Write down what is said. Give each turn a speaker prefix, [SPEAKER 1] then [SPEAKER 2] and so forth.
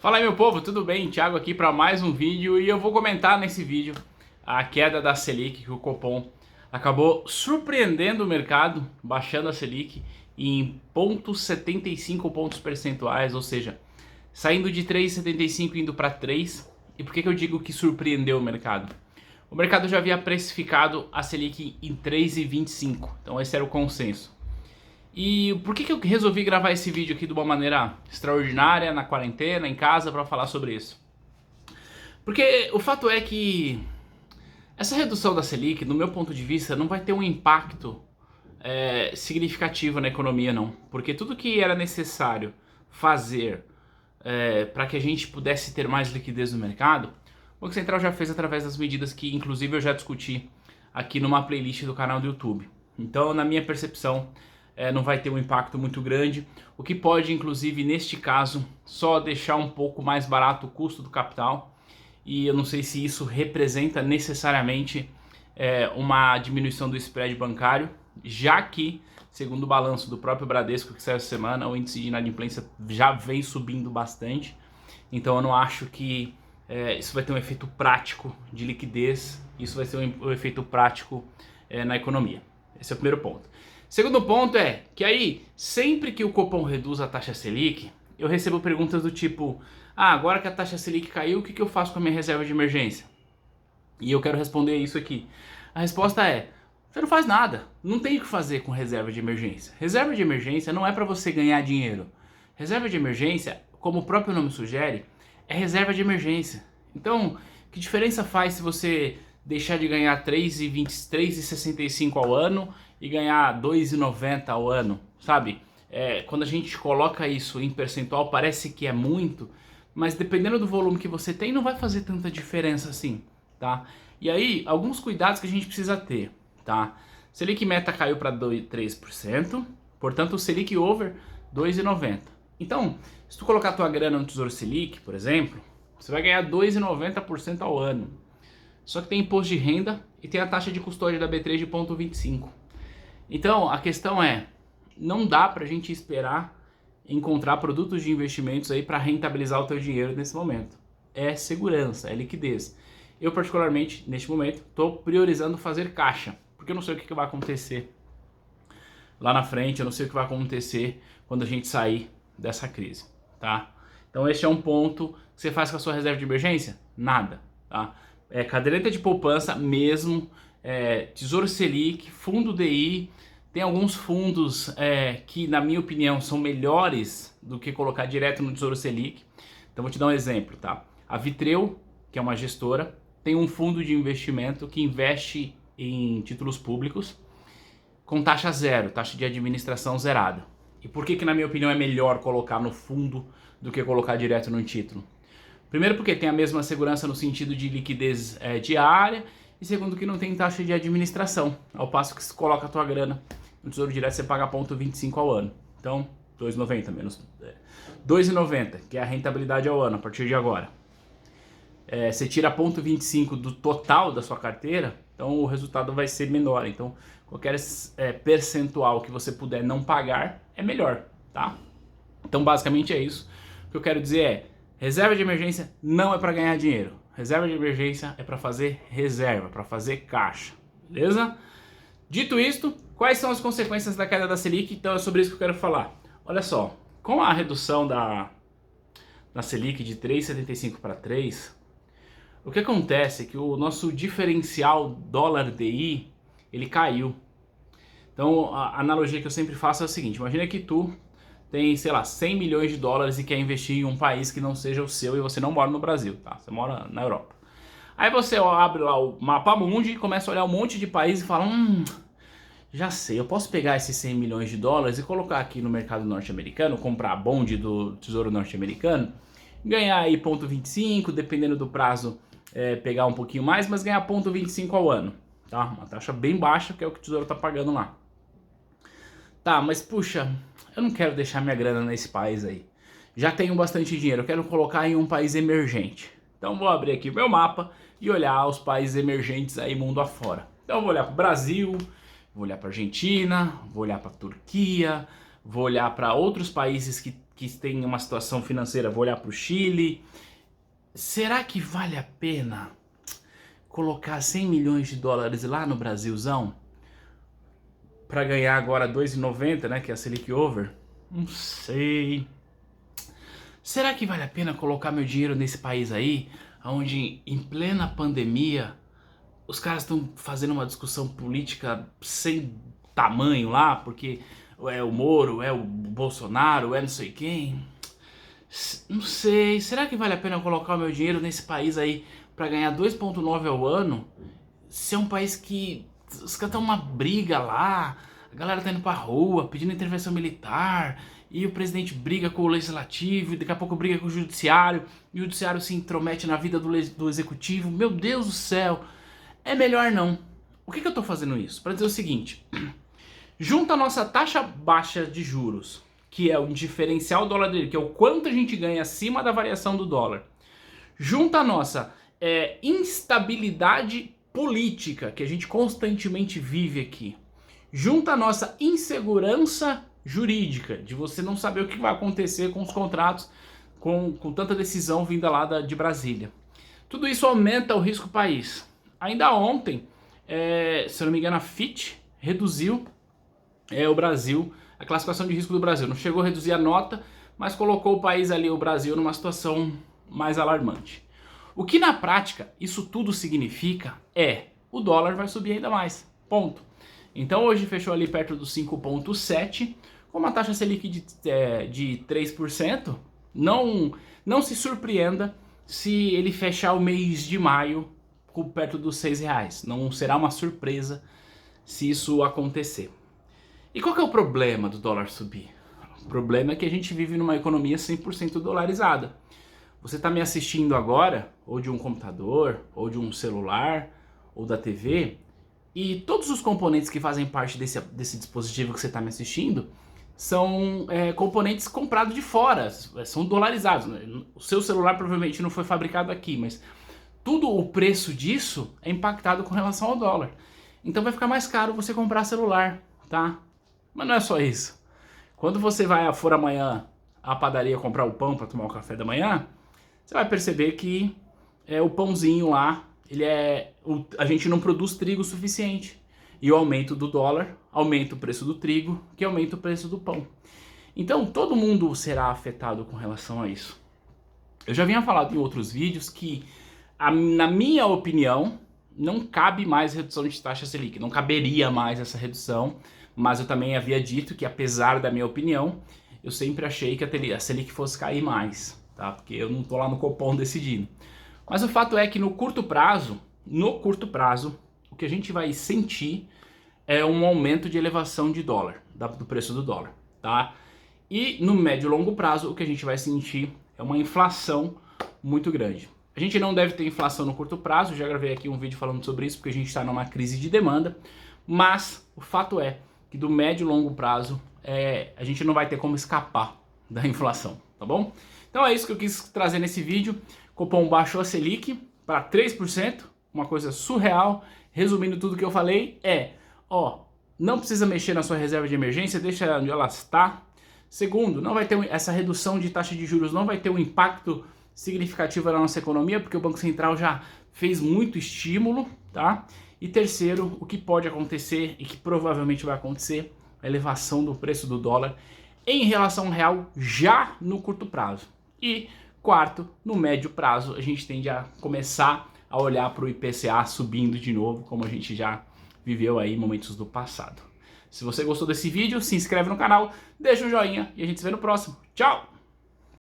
[SPEAKER 1] Fala aí meu povo, tudo bem? Thiago aqui para mais um vídeo e eu vou comentar nesse vídeo a queda da Selic, que o Copom acabou surpreendendo o mercado, baixando a Selic em 0,75 pontos percentuais, ou seja, saindo de 3,75 indo para 3. E por que eu digo que surpreendeu o mercado? O mercado já havia precificado a Selic em 3,25, então esse era o consenso. E por que eu resolvi gravar esse vídeo aqui de uma maneira extraordinária, na quarentena, em casa, para falar sobre isso? Porque o fato é que essa redução da Selic, no meu ponto de vista, não vai ter um impacto significativo na economia, não. Porque tudo que era necessário fazer para que a gente pudesse ter mais liquidez no mercado, o Banco Central já fez através das medidas que, inclusive, eu já discuti aqui numa playlist do canal do YouTube. Então, na minha percepção, não vai ter um impacto muito grande, o que pode, inclusive, neste caso, só deixar um pouco mais barato o custo do capital, e eu não sei se isso representa necessariamente uma diminuição do spread bancário, já que, segundo o balanço do próprio Bradesco que saiu essa semana, o índice de inadimplência já vem subindo bastante, então eu não acho que isso vai ter um efeito prático de liquidez, isso vai ser um efeito prático na economia. Esse é o primeiro ponto. Segundo ponto é que aí, sempre que o Copom reduz a taxa Selic, eu recebo perguntas do tipo: agora que a taxa Selic caiu, o que eu faço com a minha reserva de emergência? E eu quero responder isso aqui. A resposta é: você não faz nada, não tem o que fazer com reserva de emergência. Reserva de emergência não é para você ganhar dinheiro. Reserva de emergência, como o próprio nome sugere, é reserva de emergência. Então, que diferença faz se você deixar de ganhar 3,65 ao ano e ganhar 2,90 ao ano, sabe? Quando a gente coloca isso em percentual parece que é muito, mas dependendo do volume que você tem não vai fazer tanta diferença assim, tá? E aí, alguns cuidados que a gente precisa ter, tá? Selic meta caiu para 3%, portanto o Selic over 2,90. Então, se tu colocar tua grana no Tesouro Selic, por exemplo, você vai ganhar 2,90% ao ano. Só que tem imposto de renda e tem a taxa de custódia da B3 de 0,25. Então, a questão é, não dá pra gente esperar encontrar produtos de investimentos aí para rentabilizar o teu dinheiro nesse momento. É segurança, é liquidez. Eu, particularmente, neste momento, estou priorizando fazer caixa, porque eu não sei o que vai acontecer lá na frente, eu não sei o que vai acontecer quando a gente sair dessa crise, tá? Então, esse é um ponto que você faz com a sua reserva de emergência? Nada, tá? Caderneta de poupança mesmo, Tesouro Selic, Fundo DI, tem alguns fundos que, na minha opinião, são melhores do que colocar direto no Tesouro Selic. Então vou te dar um exemplo, tá? A Vitreu, que é uma gestora, tem um fundo de investimento que investe em títulos públicos com taxa zero, taxa de administração zerada. E por que na minha opinião, é melhor colocar no fundo do que colocar direto no título? Primeiro porque tem a mesma segurança no sentido de liquidez diária, e segundo que não tem taxa de administração, ao passo que se coloca a tua grana no Tesouro Direto você paga 0,25 ao ano. Então, 2,90 menos 2,90, que é a rentabilidade ao ano a partir de agora. Você tira 0,25 do total da sua carteira, então o resultado vai ser menor. Então, qualquer percentual que você puder não pagar é melhor, tá? Então, basicamente é isso. O que eu quero dizer é: reserva de emergência não é para ganhar dinheiro. Reserva de emergência é para fazer reserva, para fazer caixa, beleza? Dito isto, quais são as consequências da queda da Selic? Então é sobre isso que eu quero falar. Olha só, com a redução da Selic de 3,75 para 3, o que acontece é que o nosso diferencial dólar-DI, ele caiu. Então a analogia que eu sempre faço é a seguinte: imagina que tu tem, sei lá, 100 milhões de dólares e quer investir em um país que não seja o seu e você não mora no Brasil, tá? Você mora na Europa. Aí você abre lá o mapa mundi e começa a olhar um monte de país e fala: já sei, eu posso pegar esses 100 milhões de dólares e colocar aqui no mercado norte-americano, comprar bonde do Tesouro Norte-Americano, ganhar aí 0,25, dependendo do prazo, pegar um pouquinho mais, mas ganhar 0,25 ao ano, tá? Uma taxa bem baixa, que é o que o Tesouro tá pagando lá. Tá, mas puxa, eu não quero deixar minha grana nesse país aí. Já tenho bastante dinheiro, eu quero colocar em um país emergente. Então vou abrir aqui o meu mapa e olhar os países emergentes aí mundo afora. Então eu vou olhar para o Brasil, vou olhar para a Argentina, vou olhar para a Turquia, vou olhar para outros países que que tem uma situação financeira, vou olhar para o Chile. Será que vale a pena colocar 100 milhões de dólares lá no Brasilzão para ganhar agora 2,90, né, que é a Selic Over? Não sei. Será que vale a pena colocar meu dinheiro nesse país aí, onde em plena pandemia os caras estão fazendo uma discussão política sem tamanho lá, porque é o Moro, é o Bolsonaro, é não sei quem? Não sei, será que vale a pena colocar o meu dinheiro nesse país aí pra ganhar 2,9 ao ano? Se é um país que os caras estão uma briga lá, a galera tá indo pra rua pedindo intervenção militar, e o presidente briga com o legislativo, e daqui a pouco briga com o judiciário, e o judiciário se intromete na vida do executivo. Meu Deus do céu, é melhor não. O que eu tô fazendo isso? Pra dizer o seguinte: junta a nossa taxa baixa de juros, que é o diferencial dólar dele, que é o quanto a gente ganha acima da variação do dólar, junta a nossa instabilidade política, que a gente constantemente vive aqui, junta a nossa insegurança jurídica, de você não saber o que vai acontecer com os contratos, com tanta decisão vinda lá de Brasília. Tudo isso aumenta o risco país. Ainda ontem, se eu não me engano, a Fitch reduziu o Brasil, a classificação de risco do Brasil. Não chegou a reduzir a nota, mas colocou o país ali, o Brasil, numa situação mais alarmante. O que na prática isso tudo significa o dólar vai subir ainda mais. Ponto. Então hoje fechou ali perto dos 5,7, com uma taxa Selic de 3%. Não se surpreenda se ele fechar o mês de maio perto dos R$6. Não será uma surpresa se isso acontecer. E qual que é o problema do dólar subir? O problema é que a gente vive numa economia 100% dolarizada. Você está me assistindo agora, ou de um computador, ou de um celular, ou da TV, e todos os componentes que fazem parte desse dispositivo que você está me assistindo são componentes comprados de fora, são dolarizados. O seu celular provavelmente não foi fabricado aqui, mas tudo o preço disso é impactado com relação ao dólar. Então vai ficar mais caro você comprar celular, tá? Mas não é só isso. Quando você for amanhã à padaria comprar o pão para tomar o café da manhã, você vai perceber que o pãozinho lá, a gente não produz trigo suficiente. E o aumento do dólar aumenta o preço do trigo, que aumenta o preço do pão. Então todo mundo será afetado com relação a isso. Eu já vinha falado em outros vídeos que, na minha opinião, não cabe mais redução de taxa Selic. Não caberia mais essa redução. Mas eu também havia dito que, apesar da minha opinião, eu sempre achei que a Selic fosse cair mais, tá? Porque eu não tô lá no Copom decidindo. Mas o fato é que no curto prazo, o que a gente vai sentir é um aumento de elevação de dólar, do preço do dólar, tá? E no médio e longo prazo, o que a gente vai sentir é uma inflação muito grande. A gente não deve ter inflação no curto prazo, já gravei aqui um vídeo falando sobre isso, porque a gente está numa crise de demanda, mas o fato é que do médio e longo prazo a gente não vai ter como escapar da inflação, tá bom? Então é isso que eu quis trazer nesse vídeo. Copom baixou a Selic para 3%, uma coisa surreal. Resumindo tudo que eu falei, não precisa mexer na sua reserva de emergência, deixa onde ela está. Segundo, não vai ter essa redução de taxa de juros, não vai ter um impacto significativo na nossa economia, porque o Banco Central já fez muito estímulo, tá? E terceiro, o que pode acontecer e que provavelmente vai acontecer, a elevação do preço do dólar em relação ao real já no curto prazo. E quarto, no médio prazo, a gente tende a começar a olhar para o IPCA subindo de novo, como a gente já viveu aí em momentos do passado. Se você gostou desse vídeo, se inscreve no canal, deixa um joinha e a gente se vê no próximo. Tchau!